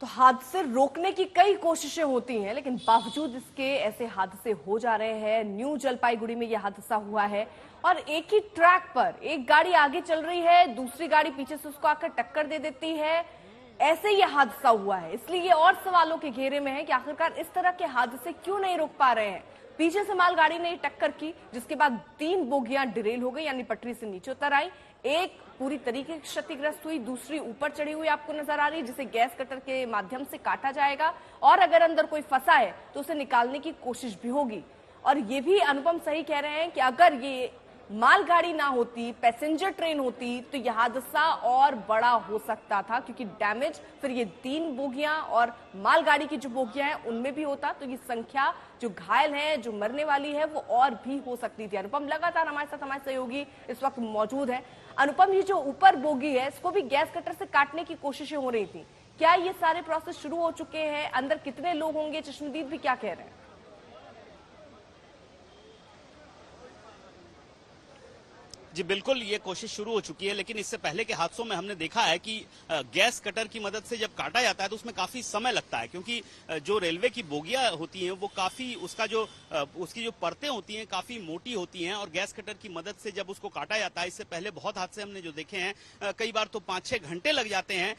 तो हादसे रोकने की कई कोशिशें होती हैं, लेकिन बावजूद इसके ऐसे हादसे हो जा रहे हैं। न्यू जलपाईगुड़ी में यह हादसा हुआ है और एक ही ट्रैक पर एक गाड़ी आगे चल रही है, दूसरी गाड़ी पीछे से उसको आकर टक्कर दे देती है। ऐसे ये हादसा हुआ है, इसलिए ये और सवालों के घेरे में है कि आखिरकार इस तरह के हादसे क्यों नहीं रोक पा रहे हैं। पीछे से मालगाड़ी ने टक्कर की, जिसके बाद 3 बोगियां डिरेल हो गई, यानी पटरी से नीचे उतर आई। एक पूरी तरीके से क्षतिग्रस्त हुई, दूसरी ऊपर चढ़ी हुई आपको नजर आ रही है, जिसे गैस कटर के माध्यम से काटा जाएगा और अगर अंदर कोई फंसा है तो उसे निकालने की कोशिश भी होगी। और ये भी अनुपम सही कह रहे हैं कि अगर ये मालगाड़ी ना होती, पैसेंजर ट्रेन होती, तो यह हादसा और बड़ा हो सकता था, क्योंकि डैमेज फिर ये 3 बोगियां और मालगाड़ी की जो बोगियां हैं उनमें भी होता, तो ये संख्या जो घायल है, जो मरने वाली है, वो और भी हो सकती थी। अनुपम लगातार हमारे साथ हमारे सहयोगी इस वक्त मौजूद है। अनुपम, ये जो ऊपर बोगी है, इसको भी गैस कटर से काटने की कोशिशें हो रही थी, क्या ये सारे प्रोसेस शुरू हो चुके हैं? अंदर कितने लोग होंगे? चश्मदीद भी क्या कह रहे हैं? जी बिल्कुल, ये कोशिश शुरू हो चुकी है, लेकिन इससे पहले के हादसों में हमने देखा है कि गैस कटर की मदद से जब काटा जाता है तो उसमें काफी समय लगता है, क्योंकि जो रेलवे की बोगियां होती हैं वो काफी उसकी जो परतें होती हैं काफी मोटी होती हैं और गैस कटर की मदद से जब उसको काटा जाता है, इससे पहले बहुत हादसे हमने जो देखे हैं, कई बार तो 5-6 घंटे लग जाते हैं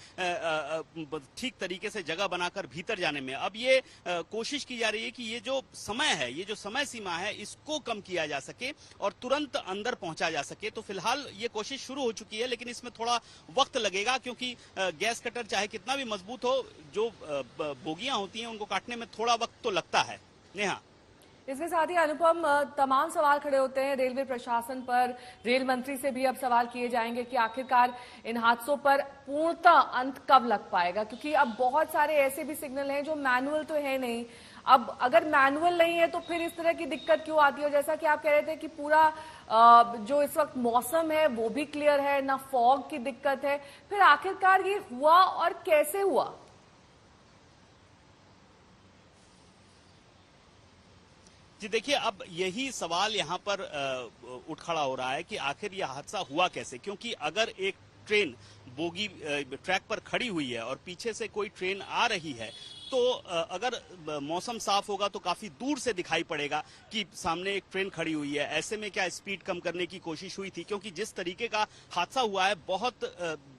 ठीक तरीके से जगह बनाकर भीतर जाने में। अब ये कोशिश की जा रही है कि ये जो समय है, ये जो समय सीमा है, इसको कम किया जा सके और तुरंत अंदर पहुंचा जा सके। तो फिलहाल ये कोशिश शुरू हो चुकी है, लेकिन इसमें थोड़ा वक्त लगेगा, क्योंकि गैस कटर चाहे कितना भी मजबूत हो, जो बोगियां होती हैं उनको काटने में थोड़ा वक्त तो लगता है। नेहा, इसके साथ ही अनुपम, तमाम सवाल खड़े होते हैं रेलवे प्रशासन पर। रेल मंत्री से भी अब सवाल किए जाएंगे कि आखिरकार इन हादसों पर पूर्णतः अंत कब लग पाएगा, क्योंकि अब बहुत सारे ऐसे भी सिग्नल हैं जो मैनुअल तो है नहीं। अब अगर मैनुअल नहीं है तो फिर इस तरह की दिक्कत क्यों आती है? जैसा कि आप कह रहे थे कि पूरा जो इस वक्त मौसम है वो भी क्लियर है, ना फॉग की दिक्कत है, फिर आखिरकार ये हुआ और कैसे हुआ? जी देखिए, अब यही सवाल यहाँ पर उठ खड़ा हो रहा है कि आखिर यह हादसा हुआ कैसे, क्योंकि अगर एक ट्रेन बोगी ट्रैक पर खड़ी हुई है और पीछे से कोई ट्रेन आ रही है, तो अगर मौसम साफ होगा तो काफी दूर से दिखाई पड़ेगा कि सामने एक ट्रेन खड़ी हुई है। ऐसे में क्या स्पीड कम करने की कोशिश हुई थी? क्योंकि जिस तरीके का हादसा हुआ है,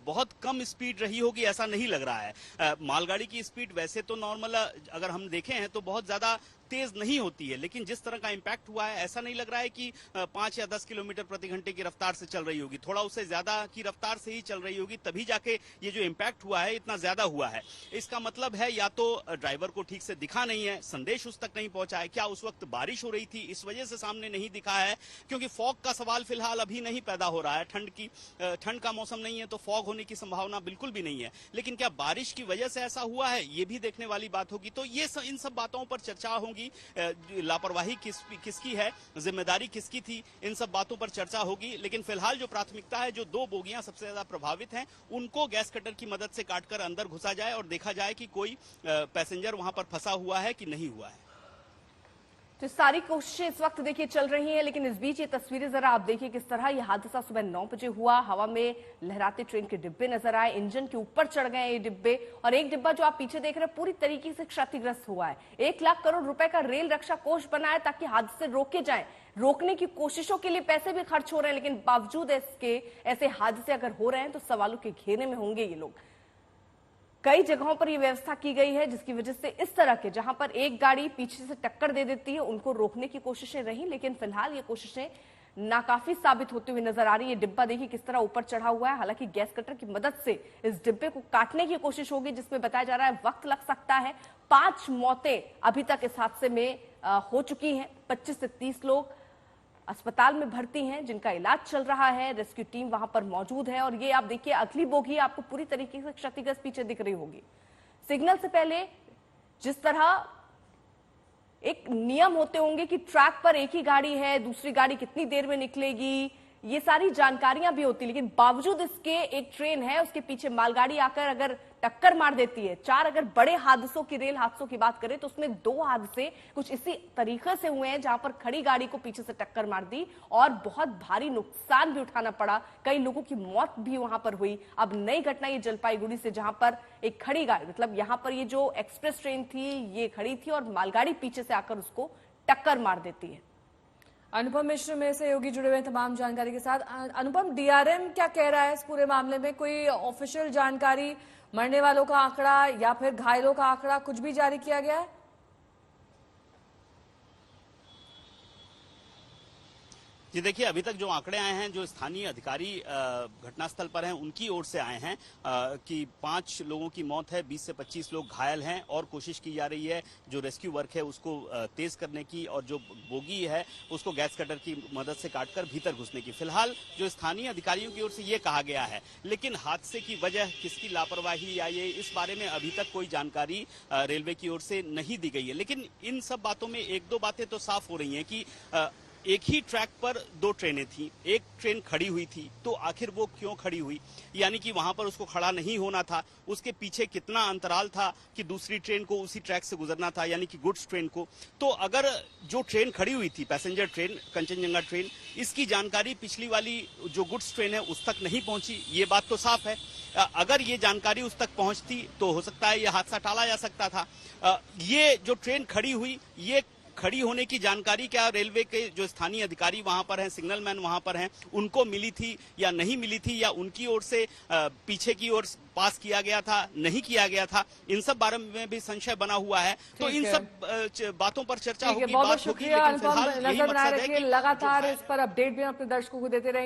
बहुत कम स्पीड रही होगी ऐसा नहीं लग रहा है। मालगाड़ी की स्पीड वैसे तो नॉर्मल अगर हम देखें हैं तो बहुत ज्यादा तेज नहीं होती है, लेकिन जिस तरह का इंपैक्ट हुआ है, ऐसा नहीं लग रहा है कि 5 या 10 किलोमीटर प्रति घंटे की रफ्तार से चल रही होगी, थोड़ा उससे ज्यादा की रफ्तार से ही चल रही होगी, तभी जाके ये जो इंपैक्ट हुआ है इतना ज्यादा हुआ है। इसका मतलब है या तो ड्राइवर को ठीक से दिखा नहीं है, संदेश उस तक नहीं पहुंचा है, क्या उस वक्त बारिश हो रही थी इस वजह से सामने नहीं दिखा है? क्योंकि फॉग का सवाल फिलहाल अभी नहीं पैदा हो रहा है, ठंड का मौसम नहीं है तो फॉग होने की संभावना बिल्कुल भी नहीं है, लेकिन क्या बारिश की वजह से ऐसा हुआ है, ये भी देखने वाली बात होगी। तो ये इन सब बातों पर चर्चा होगी, लापरवाही किसकी है, जिम्मेदारी किसकी थी, इन सब बातों पर चर्चा होगी। लेकिन फिलहाल जो प्राथमिकता है, जो 2 बोगियां सबसे ज्यादा प्रभावित हैं, उनको गैस कटर की मदद से काटकर अंदर घुसा जाए और देखा जाए कि कोई पैसेंजर वहां पर फंसा हुआ है कि नहीं हुआ है। तो सारी कोशिशें इस वक्त देखिए चल रही हैं, लेकिन इस बीच ये तस्वीरें जरा आप देखिए किस तरह ये हादसा सुबह 9 बजे हुआ। हवा में लहराते ट्रेन के डिब्बे नजर आए, इंजन के ऊपर चढ़ गए ये डिब्बे, और एक डिब्बा जो आप पीछे देख रहे हैं पूरी तरीके से क्षतिग्रस्त हुआ है। 1 लाख करोड़ रुपए का रेल रक्षा कोष बना है ताकि हादसे रोके जाए। रोकने की कोशिशों के लिए पैसे भी खर्च हो रहे हैं, लेकिन बावजूद इसके ऐसे हादसे अगर हो रहे हैं तो सवालों के घेरे में होंगे ये लोग। कई जगहों पर यह व्यवस्था की गई है जिसकी वजह से इस तरह के, जहां पर एक गाड़ी पीछे से टक्कर दे देती है, उनको रोकने की कोशिशें रही, लेकिन फिलहाल ये कोशिशें नाकाफी साबित होती हुई नजर आ रही है। डिब्बा देखिए किस तरह ऊपर चढ़ा हुआ है। हालांकि गैस कटर की मदद से इस डिब्बे को काटने की कोशिश होगी, जिसमें बताया जा रहा है वक्त लग सकता है। 5 मौतें अभी तक इस हादसे में हो चुकी हैं। 25 से 30 लोग अस्पताल में भर्ती हैं, जिनका इलाज चल रहा है। रेस्क्यू टीम वहां पर मौजूद है और ये आप देखिए अगली बोगी आपको पूरी तरीके से क्षतिग्रस्त पीछे दिख रही होगी। सिग्नल से पहले जिस तरह एक नियम होते होंगे कि ट्रैक पर एक ही गाड़ी है, दूसरी गाड़ी कितनी देर में निकलेगी, ये सारी जानकारियां भी होती, लेकिन बावजूद इसके एक ट्रेन है, उसके पीछे मालगाड़ी आकर अगर टक्कर मार देती है। 4 अगर बड़े हादसों की, रेल हादसों की बात करें तो उसमें 2 हादसे कुछ इसी तरीके से हुए हैं, जहां पर खड़ी गाड़ी को पीछे से टक्कर मार दी और बहुत भारी नुकसान भी उठाना पड़ा। कई लोगों की मौत भी वहां पर हुई। अब नई घटना ये जलपाईगुड़ी से, जहां पर एक खड़ी गाड़ी, मतलब यहां पर ये जो एक्सप्रेस ट्रेन थी ये खड़ी थी और मालगाड़ी पीछे से आकर उसको टक्कर मार देती है। अनुपम मिश्र में सहयोगी जुड़े हुए हैं तमाम जानकारी के साथ। अनुपम, डीआरएम क्या कह रहा है इस पूरे मामले में? कोई ऑफिशियल जानकारी, मरने वालों का आंकड़ा या फिर घायलों का आंकड़ा कुछ भी जारी किया गया है? जी देखिए, अभी तक जो आंकड़े आए हैं, जो स्थानीय अधिकारी घटनास्थल पर हैं उनकी ओर से आए हैं कि 5 लोगों की मौत है, 20 से 25 लोग घायल हैं और कोशिश की जा रही है जो रेस्क्यू वर्क है उसको तेज करने की और जो बोगी है उसको गैस कटर की मदद से काटकर भीतर घुसने की। फिलहाल जो स्थानीय अधिकारियों की ओर से ये कहा गया है, लेकिन हादसे की वजह किसकी लापरवाही या ये, इस बारे में अभी तक कोई जानकारी रेलवे की ओर से नहीं दी गई है। लेकिन इन सब बातों में 1-2 बातें तो साफ हो रही हैं कि एक ही ट्रैक पर 2 ट्रेनें थी, एक ट्रेन खड़ी हुई थी, तो आखिर वो क्यों खड़ी हुई, यानी कि वहां पर उसको खड़ा नहीं होना था। उसके पीछे कितना अंतराल था कि दूसरी ट्रेन को उसी ट्रैक से गुजरना था, यानी कि गुड्स ट्रेन को। तो अगर जो ट्रेन खड़ी हुई थी, पैसेंजर ट्रेन, कंचनजंगा ट्रेन, इसकी जानकारी पिछली वाली जो गुड्स ट्रेन है उस तक नहीं पहुंची, ये बात तो साफ है। अगर ये जानकारी उस तक पहुंचती तो हो सकता है ये हादसा टाला जा सकता था। ये जो ट्रेन खड़ी हुई, ये खड़ी होने की जानकारी क्या रेलवे के जो स्थानीय अधिकारी वहां पर हैं, सिग्नल मैन वहां पर हैं, उनको मिली थी या नहीं मिली थी, या उनकी ओर से पीछे की ओर पास किया गया था, नहीं किया गया था, इन सब बारे में भी संशय बना हुआ है। तो इन सब बातों पर चर्चा होगी, बहुत बात होगी, शुक्रिया अनुपम, नजर बनाए रखिए, लगातार है इस पर अपडेट भी हम अपने दर्शकों को देते रहेंगे।